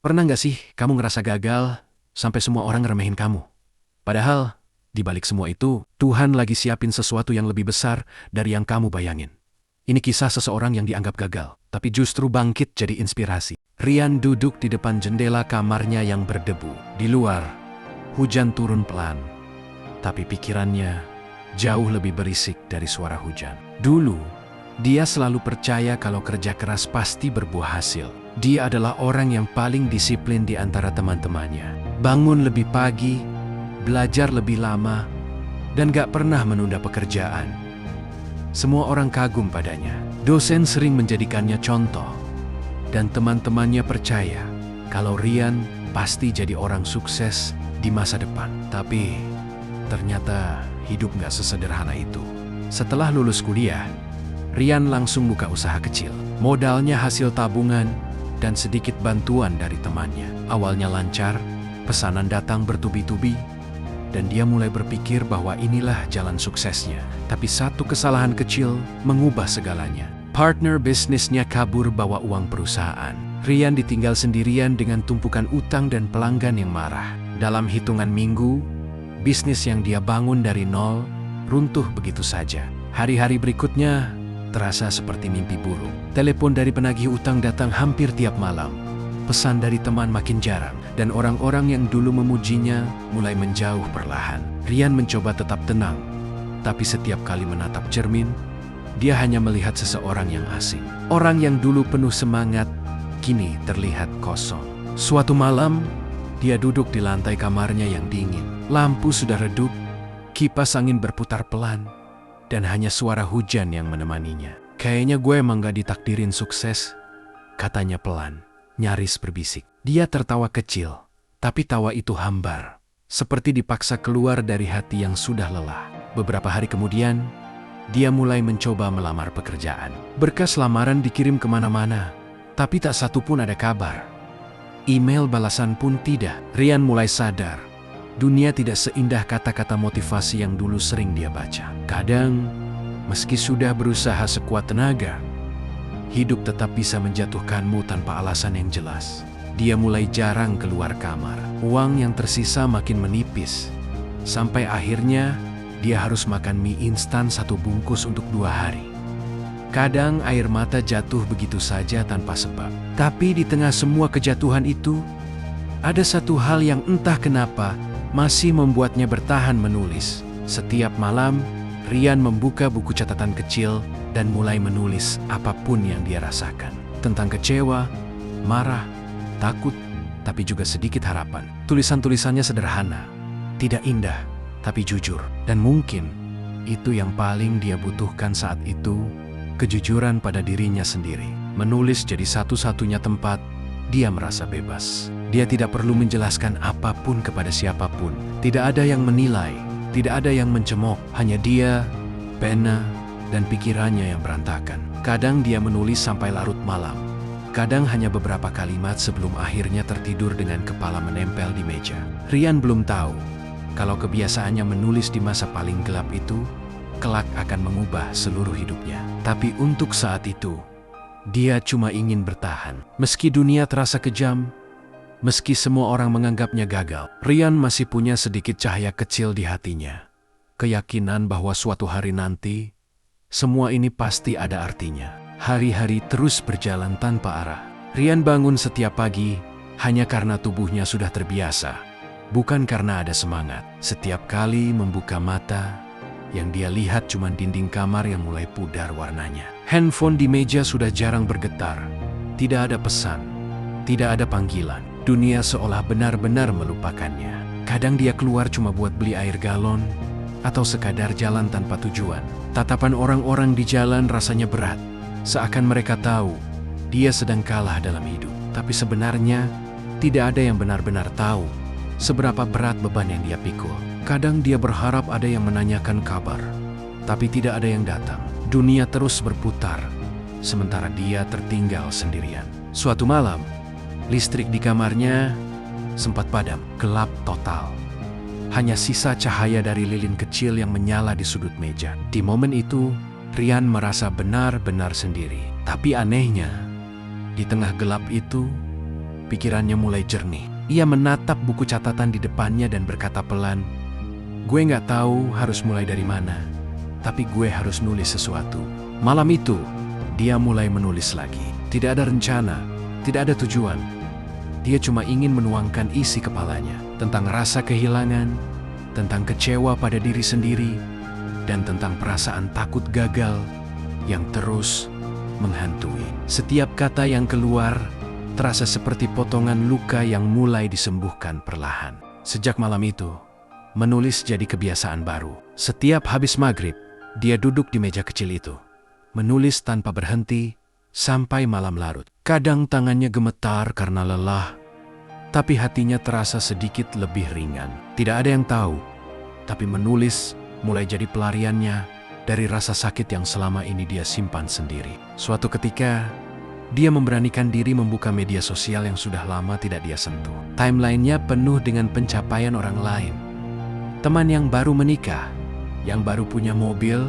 Pernah nggak sih kamu ngerasa gagal sampai semua orang ngeremehin kamu? Padahal, di balik semua itu, Tuhan lagi siapin sesuatu yang lebih besar dari yang kamu bayangin. Ini kisah seseorang yang dianggap gagal, tapi justru bangkit jadi inspirasi. Rian duduk di depan jendela kamarnya yang berdebu. Di luar, hujan turun pelan, tapi pikirannya jauh lebih berisik dari suara hujan. Dulu, dia selalu percaya kalau kerja keras pasti berbuah hasil. Dia adalah orang yang paling disiplin di antara teman-temannya. Bangun lebih pagi, belajar lebih lama, dan gak pernah menunda pekerjaan. Semua orang kagum padanya. Dosen sering menjadikannya contoh, dan teman-temannya percaya kalau Rian pasti jadi orang sukses di masa depan. Tapi ternyata hidup gak sesederhana itu. Setelah lulus kuliah, Rian langsung buka usaha kecil. Modalnya hasil tabungan dan sedikit bantuan dari temannya. Awalnya lancar, pesanan datang bertubi-tubi, dan dia mulai berpikir bahwa inilah jalan suksesnya. Tapi satu kesalahan kecil mengubah segalanya. Partner bisnisnya kabur bawa uang perusahaan. Rian ditinggal sendirian dengan tumpukan utang dan pelanggan yang marah. Dalam hitungan minggu, bisnis yang dia bangun dari nol runtuh begitu saja. Hari-hari berikutnya terasa seperti mimpi buruk. Telepon dari penagih utang datang hampir tiap malam. Pesan dari teman makin jarang, dan orang-orang yang dulu memujinya mulai menjauh perlahan. Rian mencoba tetap tenang, tapi setiap kali menatap cermin, dia hanya melihat seseorang yang asing. Orang yang dulu penuh semangat, kini terlihat kosong. Suatu malam, dia duduk di lantai kamarnya yang dingin. Lampu sudah redup, kipas angin berputar pelan, dan hanya suara hujan yang menemaninya. Kayaknya gue emang gak ditakdirin sukses, katanya pelan, nyaris berbisik. Dia tertawa kecil, tapi tawa itu hambar, seperti dipaksa keluar dari hati yang sudah lelah. Beberapa hari kemudian, dia mulai mencoba melamar pekerjaan. Berkas lamaran dikirim kemana-mana, tapi tak satu pun ada kabar. Email balasan pun tidak. Rian mulai sadar, dunia tidak seindah kata-kata motivasi yang dulu sering dia baca. Kadang, meski sudah berusaha sekuat tenaga, hidup tetap bisa menjatuhkanmu tanpa alasan yang jelas. Dia mulai jarang keluar kamar. Uang yang tersisa makin menipis, sampai akhirnya dia harus makan mie instan 1 bungkus untuk 2 hari. Kadang air mata jatuh begitu saja tanpa sebab. Tapi di tengah semua kejatuhan itu, ada satu hal yang entah kenapa masih membuatnya bertahan menulis. Setiap malam, Rian membuka buku catatan kecil dan mulai menulis apapun yang dia rasakan. Tentang kecewa, marah, takut, tapi juga sedikit harapan. Tulisan-tulisannya sederhana, tidak indah, tapi jujur. Dan mungkin itu yang paling dia butuhkan saat itu, kejujuran pada dirinya sendiri. Menulis jadi satu-satunya tempat dia merasa bebas. Dia tidak perlu menjelaskan apapun kepada siapapun. Tidak ada yang menilai, tidak ada yang mencemooh. Hanya dia, pena, dan pikirannya yang berantakan. Kadang dia menulis sampai larut malam. Kadang hanya beberapa kalimat sebelum akhirnya tertidur dengan kepala menempel di meja. Rian belum tahu kalau kebiasaannya menulis di masa paling gelap itu kelak akan mengubah seluruh hidupnya. Tapi untuk saat itu, dia cuma ingin bertahan. Meski dunia terasa kejam, meski semua orang menganggapnya gagal, Rian masih punya sedikit cahaya kecil di hatinya. Keyakinan bahwa suatu hari nanti, semua ini pasti ada artinya. Hari-hari terus berjalan tanpa arah. Rian bangun setiap pagi hanya karena tubuhnya sudah terbiasa, bukan karena ada semangat. Setiap kali membuka mata, yang dia lihat cuma dinding kamar yang mulai pudar warnanya. Handphone di meja sudah jarang bergetar. Tidak ada pesan, tidak ada panggilan. Dunia seolah benar-benar melupakannya. Kadang dia keluar cuma buat beli air galon, atau sekadar jalan tanpa tujuan. Tatapan orang-orang di jalan rasanya berat, seakan mereka tahu dia sedang kalah dalam hidup. Tapi sebenarnya, tidak ada yang benar-benar tahu seberapa berat beban yang dia pikul. Kadang dia berharap ada yang menanyakan kabar, tapi tidak ada yang datang. Dunia terus berputar, sementara dia tertinggal sendirian. Suatu malam, listrik di kamarnya sempat padam, gelap total. Hanya sisa cahaya dari lilin kecil yang menyala di sudut meja. Di momen itu, Rian merasa benar-benar sendiri. Tapi anehnya, di tengah gelap itu, pikirannya mulai jernih. Ia menatap buku catatan di depannya dan berkata pelan, "Gue nggak tahu harus mulai dari mana, tapi gue harus nulis sesuatu." Malam itu, dia mulai menulis lagi. Tidak ada rencana, tidak ada tujuan. Dia cuma ingin menuangkan isi kepalanya tentang rasa kehilangan, tentang kecewa pada diri sendiri, dan tentang perasaan takut gagal yang terus menghantui. Setiap kata yang keluar terasa seperti potongan luka yang mulai disembuhkan perlahan. Sejak malam itu, menulis jadi kebiasaan baru. Setiap habis maghrib, dia duduk di meja kecil itu, menulis tanpa berhenti sampai malam larut. Kadang tangannya gemetar karena lelah, tapi hatinya terasa sedikit lebih ringan. Tidak ada yang tahu, tapi menulis mulai jadi pelariannya dari rasa sakit yang selama ini dia simpan sendiri. Suatu ketika, dia memberanikan diri membuka media sosial yang sudah lama tidak dia sentuh. Timeline-nya penuh dengan pencapaian orang lain. Teman yang baru menikah, yang baru punya mobil,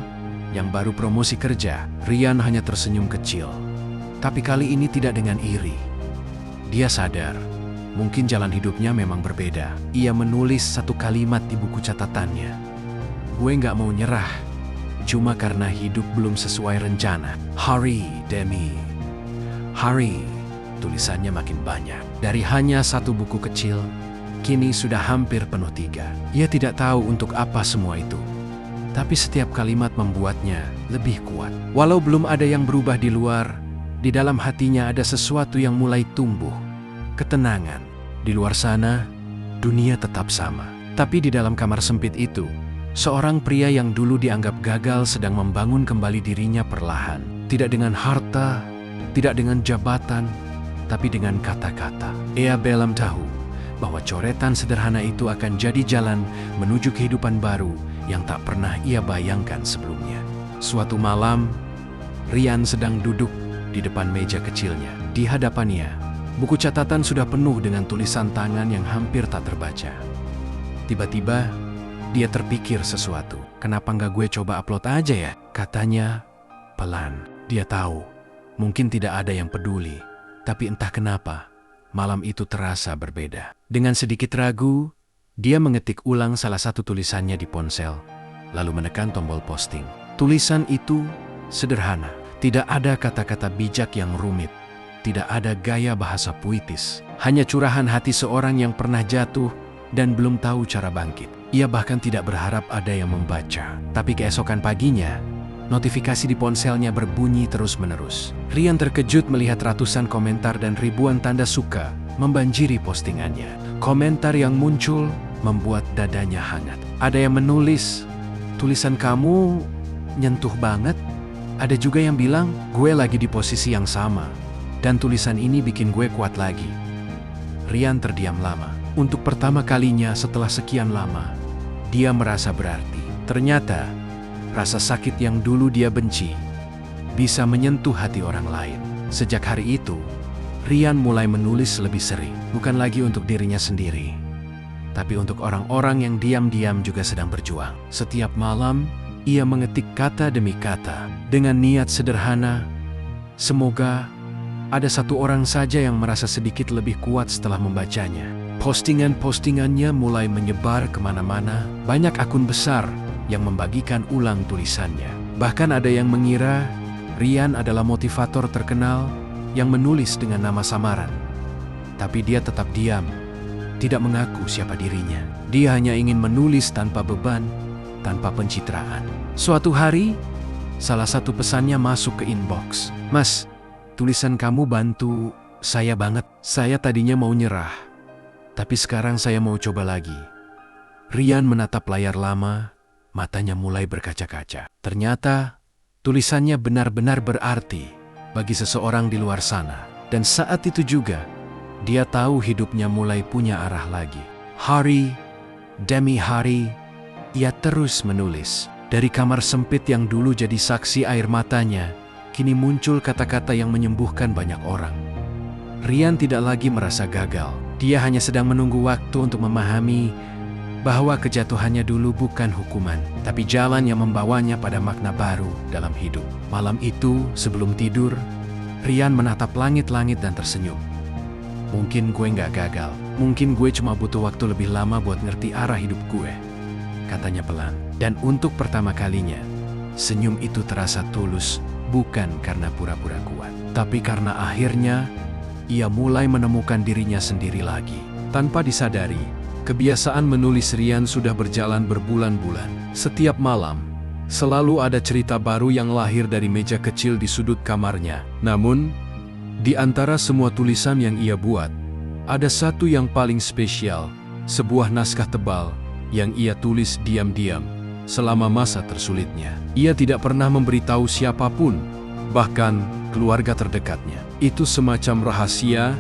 yang baru promosi kerja. Rian hanya tersenyum kecil. Tapi kali ini tidak dengan iri. Dia sadar, mungkin jalan hidupnya memang berbeda. Ia menulis satu kalimat di buku catatannya. "Gue nggak mau nyerah, cuma karena hidup belum sesuai rencana." Hari demi hari, tulisannya makin banyak. Dari hanya satu buku kecil, kini sudah hampir penuh 3. Ia tidak tahu untuk apa semua itu. Tapi setiap kalimat membuatnya lebih kuat. Walau belum ada yang berubah di luar, di dalam hatinya ada sesuatu yang mulai tumbuh. Ketenangan. Di luar sana, dunia tetap sama. Tapi di dalam kamar sempit itu, seorang pria yang dulu dianggap gagal sedang membangun kembali dirinya perlahan. Tidak dengan harta, tidak dengan jabatan, tapi dengan kata-kata. Ia belum tahu bahwa coretan sederhana itu akan jadi jalan menuju kehidupan baru yang tak pernah ia bayangkan sebelumnya. Suatu malam, Rian sedang duduk di depan meja kecilnya. Di hadapannya, buku catatan sudah penuh dengan tulisan tangan yang hampir tak terbaca. Tiba-tiba, dia terpikir sesuatu. "Kenapa nggak gue coba upload aja ya?" Katanya pelan. Dia tahu, mungkin tidak ada yang peduli. Tapi entah kenapa, malam itu terasa berbeda. Dengan sedikit ragu, dia mengetik ulang salah satu tulisannya di ponsel, lalu menekan tombol posting. Tulisan itu sederhana. Tidak ada kata-kata bijak yang rumit. Tidak ada gaya bahasa puitis. Hanya curahan hati seorang yang pernah jatuh dan belum tahu cara bangkit. Ia bahkan tidak berharap ada yang membaca. Tapi keesokan paginya, notifikasi di ponselnya berbunyi terus-menerus. Rian terkejut melihat ratusan komentar dan ribuan tanda suka membanjiri postingannya. Komentar yang muncul membuat dadanya hangat. Ada yang menulis, "Tulisan kamu nyentuh banget." Ada juga yang bilang, "Gue lagi di posisi yang sama, dan tulisan ini bikin gue kuat lagi." Rian terdiam lama. Untuk pertama kalinya setelah sekian lama, dia merasa berarti. Ternyata, rasa sakit yang dulu dia benci bisa menyentuh hati orang lain. Sejak hari itu, Rian mulai menulis lebih sering. Bukan lagi untuk dirinya sendiri, tapi untuk orang-orang yang diam-diam juga sedang berjuang. Setiap malam, ia mengetik kata demi kata dengan niat sederhana. Semoga ada satu orang saja yang merasa sedikit lebih kuat setelah membacanya. Postingan-postingannya mulai menyebar kemana-mana. Banyak akun besar yang membagikan ulang tulisannya. Bahkan ada yang mengira Rian adalah motivator terkenal yang menulis dengan nama samaran. Tapi dia tetap diam, tidak mengaku siapa dirinya. Dia hanya ingin menulis tanpa beban, tanpa pencitraan. Suatu hari, salah satu pesannya masuk ke inbox. "Mas, tulisan kamu bantu saya banget. Saya tadinya mau nyerah, tapi sekarang saya mau coba lagi." Rian menatap layar lama, matanya mulai berkaca-kaca. Ternyata, tulisannya benar-benar berarti bagi seseorang di luar sana. Dan saat itu juga, dia tahu hidupnya mulai punya arah lagi. Hari demi hari, ia terus menulis. Dari kamar sempit yang dulu jadi saksi air matanya, kini muncul kata-kata yang menyembuhkan banyak orang. Rian tidak lagi merasa gagal. Dia hanya sedang menunggu waktu untuk memahami bahwa kejatuhannya dulu bukan hukuman, tapi jalan yang membawanya pada makna baru dalam hidup. Malam itu, sebelum tidur, Rian menatap langit-langit dan tersenyum. Mungkin gue nggak gagal. Mungkin gue cuma butuh waktu lebih lama buat ngerti arah hidup gue, katanya pelan. Dan untuk pertama kalinya, senyum itu terasa tulus, bukan karena pura-pura kuat, tapi karena akhirnya ia mulai menemukan dirinya sendiri lagi. Tanpa disadari, kebiasaan menulis Rian sudah berjalan berbulan-bulan. Setiap malam, selalu ada cerita baru yang lahir dari meja kecil di sudut kamarnya. Namun, di antara semua tulisan yang ia buat, ada satu yang paling spesial, sebuah naskah tebal yang ia tulis diam-diam selama masa tersulitnya. Ia tidak pernah memberitahu siapapun, bahkan keluarga terdekatnya. Itu semacam rahasia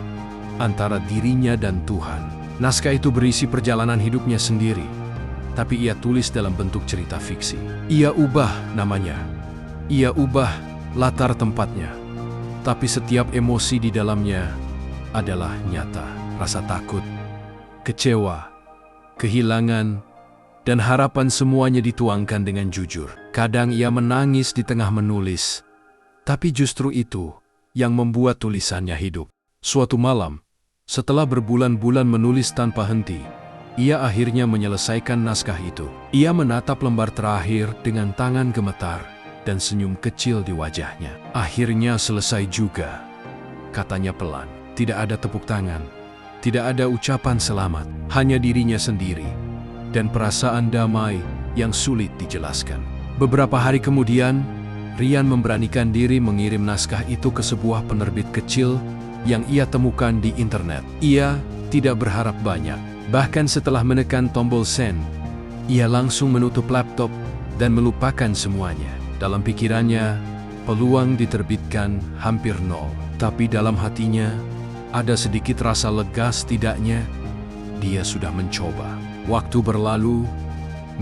antara dirinya dan Tuhan. Naskah itu berisi perjalanan hidupnya sendiri, tapi ia tulis dalam bentuk cerita fiksi. Ia ubah namanya, ia ubah latar tempatnya, tapi setiap emosi di dalamnya adalah nyata. Rasa takut, kecewa, kehilangan, dan harapan semuanya dituangkan dengan jujur. Kadang ia menangis di tengah menulis, tapi justru itu yang membuat tulisannya hidup. Suatu malam, setelah berbulan-bulan menulis tanpa henti, ia akhirnya menyelesaikan naskah itu. Ia menatap lembar terakhir dengan tangan gemetar dan senyum kecil di wajahnya. Akhirnya selesai juga, katanya pelan. Tidak ada tepuk tangan, tidak ada ucapan selamat, hanya dirinya sendiri dan perasaan damai yang sulit dijelaskan. Beberapa hari kemudian, Rian memberanikan diri mengirim naskah itu ke sebuah penerbit kecil yang ia temukan di internet. Ia tidak berharap banyak. Bahkan setelah menekan tombol send, ia langsung menutup laptop dan melupakan semuanya. Dalam pikirannya, peluang diterbitkan hampir nol. Tapi dalam hatinya, ada sedikit rasa lega, setidaknya dia sudah mencoba. Waktu berlalu,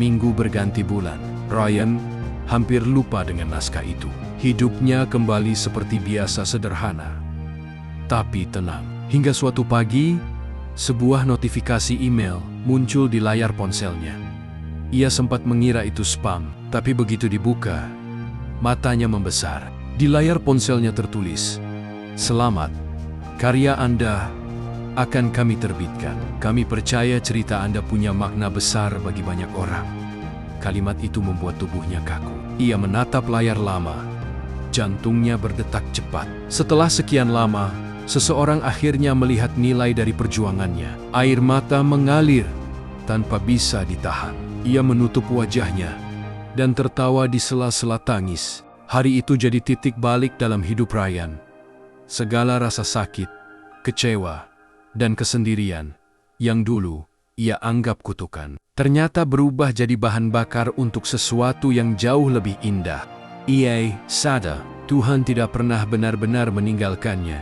minggu berganti bulan. Rian hampir lupa dengan naskah itu. Hidupnya kembali seperti biasa, sederhana, tapi tenang. Hingga suatu pagi, sebuah notifikasi email muncul di layar ponselnya. Ia sempat mengira itu spam, tapi begitu dibuka, matanya membesar. Di layar ponselnya tertulis, "Selamat, karya Anda akan kami terbitkan. Kami percaya cerita Anda punya makna besar bagi banyak orang." Kalimat itu membuat tubuhnya kaku. Ia menatap layar lama. Jantungnya berdetak cepat. Setelah sekian lama, seseorang akhirnya melihat nilai dari perjuangannya. Air mata mengalir tanpa bisa ditahan. Ia menutup wajahnya dan tertawa di sela-sela tangis. Hari itu jadi titik balik dalam hidup Rian. Segala rasa sakit, kecewa, dan kesendirian yang dulu ia anggap kutukan, ternyata berubah jadi bahan bakar untuk sesuatu yang jauh lebih indah. Ia sadar Tuhan tidak pernah benar-benar meninggalkannya,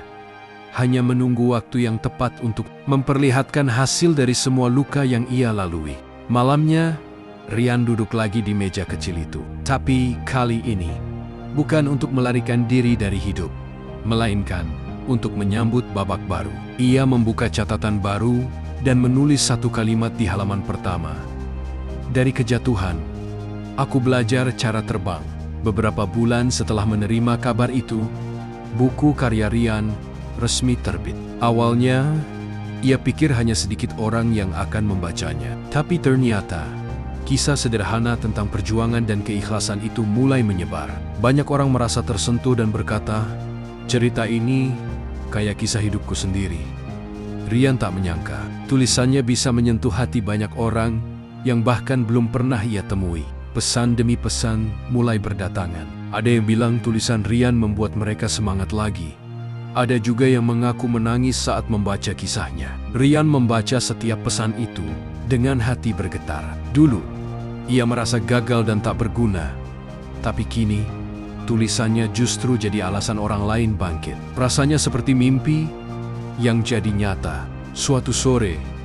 hanya menunggu waktu yang tepat untuk memperlihatkan hasil dari semua luka yang ia lalui. Malamnya, Rian duduk lagi di meja kecil itu. Tapi kali ini, bukan untuk melarikan diri dari hidup, melainkan untuk menyambut babak baru. Ia membuka catatan baru dan menulis satu kalimat di halaman pertama. "Dari kejatuhan, aku belajar cara terbang." Beberapa bulan setelah menerima kabar itu, buku karya Rian resmi terbit. Awalnya, ia pikir hanya sedikit orang yang akan membacanya. Tapi ternyata, kisah sederhana tentang perjuangan dan keikhlasan itu mulai menyebar. Banyak orang merasa tersentuh dan berkata, "Cerita ini kayak kisah hidupku sendiri." Rian tak menyangka, tulisannya bisa menyentuh hati banyak orang yang bahkan belum pernah ia temui. Pesan demi pesan mulai berdatangan. Ada yang bilang tulisan Rian membuat mereka semangat lagi. Ada juga yang mengaku menangis saat membaca kisahnya. Rian membaca setiap pesan itu dengan hati bergetar. Dulu, ia merasa gagal dan tak berguna. Tapi kini, tulisannya justru jadi alasan orang lain bangkit. Rasanya seperti mimpi yang jadi nyata. Suatu sore,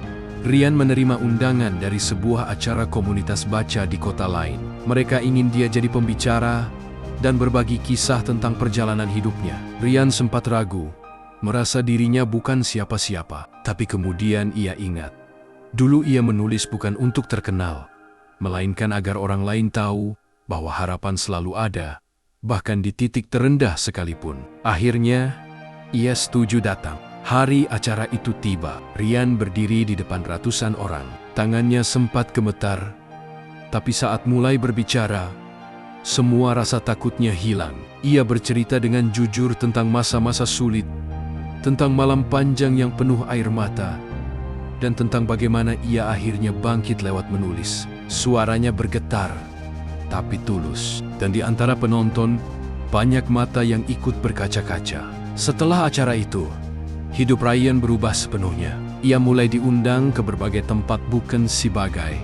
Rian menerima undangan dari sebuah acara komunitas baca di kota lain. Mereka ingin dia jadi pembicara dan berbagi kisah tentang perjalanan hidupnya. Rian sempat ragu, merasa dirinya bukan siapa-siapa. Tapi kemudian ia ingat, dulu ia menulis bukan untuk terkenal, melainkan agar orang lain tahu bahwa harapan selalu ada, bahkan di titik terendah sekalipun. Akhirnya, ia setuju datang. Hari acara itu tiba. Ryan berdiri di depan ratusan orang. Tangannya sempat gemetar, tapi saat mulai berbicara, semua rasa takutnya hilang. Ia bercerita dengan jujur tentang masa-masa sulit, tentang malam panjang yang penuh air mata, dan tentang bagaimana ia akhirnya bangkit lewat menulis. Suaranya bergetar, tapi tulus. Dan di antara penonton, banyak mata yang ikut berkaca-kaca. Setelah acara itu, hidup Ryan berubah sepenuhnya. Ia mulai diundang ke berbagai tempat bukan sebagai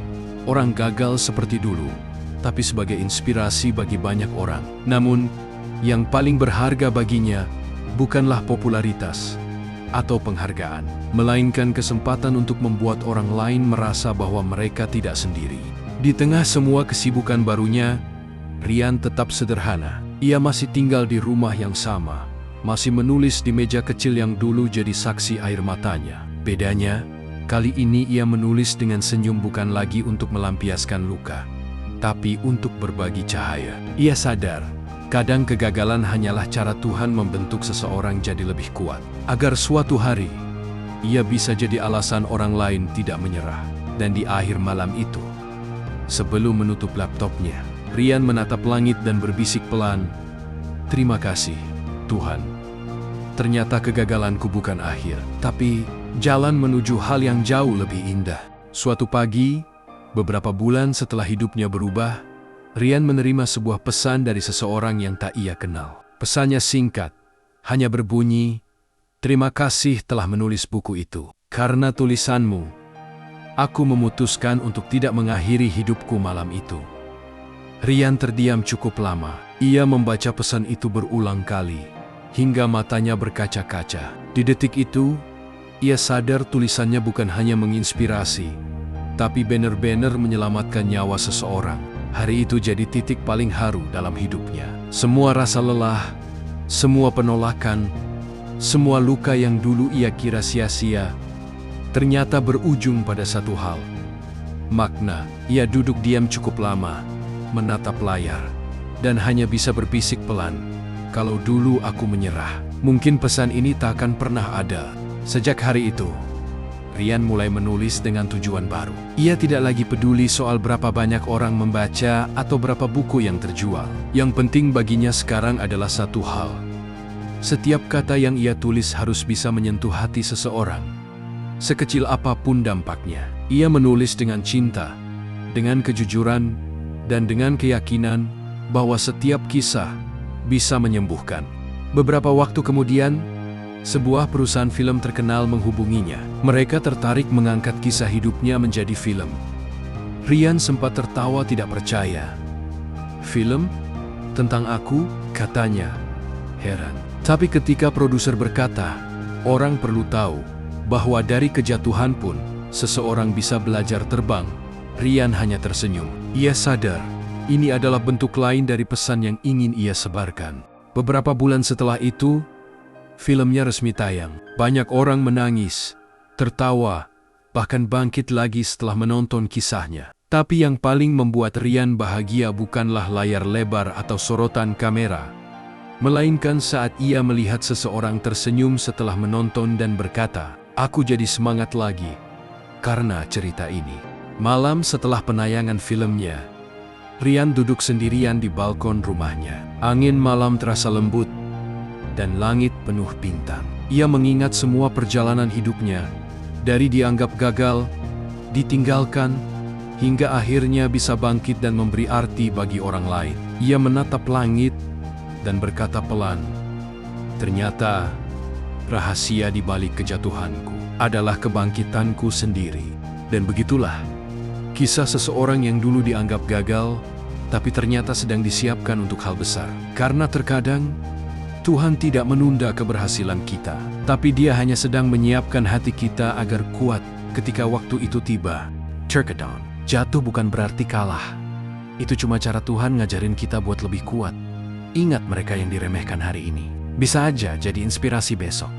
orang gagal seperti dulu, tapi sebagai inspirasi bagi banyak orang. Namun, yang paling berharga baginya bukanlah popularitas atau penghargaan, melainkan kesempatan untuk membuat orang lain merasa bahwa mereka tidak sendiri. Di tengah semua kesibukan barunya, Ryan tetap sederhana. Ia masih tinggal di rumah yang sama, masih menulis di meja kecil yang dulu jadi saksi air matanya. Bedanya, kali ini ia menulis dengan senyum bukan lagi untuk melampiaskan luka, tapi untuk berbagi cahaya. Ia sadar, kadang kegagalan hanyalah cara Tuhan membentuk seseorang jadi lebih kuat, agar suatu hari, ia bisa jadi alasan orang lain tidak menyerah. Dan di akhir malam itu, sebelum menutup laptopnya, Ryan menatap langit dan berbisik pelan, "Terima kasih, Tuhan. Ternyata kegagalanku bukan akhir, tapi jalan menuju hal yang jauh lebih indah." Suatu pagi, beberapa bulan setelah hidupnya berubah, Ryan menerima sebuah pesan dari seseorang yang tak ia kenal. Pesannya singkat, hanya berbunyi, "Terima kasih telah menulis buku itu. Karena tulisanmu, aku memutuskan untuk tidak mengakhiri hidupku malam itu." Ryan terdiam cukup lama. Ia membaca pesan itu berulang kali, hingga matanya berkaca-kaca. Di detik itu, ia sadar tulisannya bukan hanya menginspirasi, tapi benar-benar menyelamatkan nyawa seseorang. Hari itu jadi titik paling haru dalam hidupnya. Semua rasa lelah, semua penolakan, semua luka yang dulu ia kira sia-sia, ternyata berujung pada satu hal. Makna. Ia duduk diam cukup lama, menatap layar, dan hanya bisa berbisik pelan, "Kalau dulu aku menyerah, mungkin pesan ini tak akan pernah ada." Sejak hari itu, Ryan mulai menulis dengan tujuan baru. Ia tidak lagi peduli soal berapa banyak orang membaca atau berapa buku yang terjual. Yang penting baginya sekarang adalah satu hal. Setiap kata yang ia tulis harus bisa menyentuh hati seseorang, sekecil apapun dampaknya. Ia menulis dengan cinta, dengan kejujuran, dan dengan keyakinan bahwa setiap kisah bisa menyembuhkan. Beberapa waktu kemudian, sebuah perusahaan film terkenal menghubunginya. Mereka tertarik mengangkat kisah hidupnya menjadi film. Ryan sempat tertawa tidak percaya. "Film? Tentang aku?" katanya, heran. Tapi ketika produser berkata, "Orang perlu tahu bahwa dari kejatuhan pun seseorang bisa belajar terbang," Ryan hanya tersenyum. Ia sadar, ini adalah bentuk lain dari pesan yang ingin ia sebarkan. Beberapa bulan setelah itu, filmnya resmi tayang. Banyak orang menangis, tertawa, bahkan bangkit lagi setelah menonton kisahnya. Tapi yang paling membuat Ryan bahagia bukanlah layar lebar atau sorotan kamera, melainkan saat ia melihat seseorang tersenyum setelah menonton dan berkata, "Aku jadi semangat lagi karena cerita ini." Malam setelah penayangan filmnya, Ryan duduk sendirian di balkon rumahnya. Angin malam terasa lembut, dan langit penuh bintang. Ia mengingat semua perjalanan hidupnya, dari dianggap gagal, ditinggalkan, hingga akhirnya bisa bangkit dan memberi arti bagi orang lain. Ia menatap langit dan berkata pelan, "Ternyata, rahasia di balik kejatuhanku adalah kebangkitanku sendiri." Dan begitulah kisah seseorang yang dulu dianggap gagal, tapi ternyata sedang disiapkan untuk hal besar. Karena terkadang, Tuhan tidak menunda keberhasilan kita, tapi Dia hanya sedang menyiapkan hati kita agar kuat ketika waktu itu tiba. Terkadang, jatuh bukan berarti kalah. Itu cuma cara Tuhan ngajarin kita buat lebih kuat. Ingat mereka yang diremehkan hari ini. Bisa aja jadi inspirasi besok.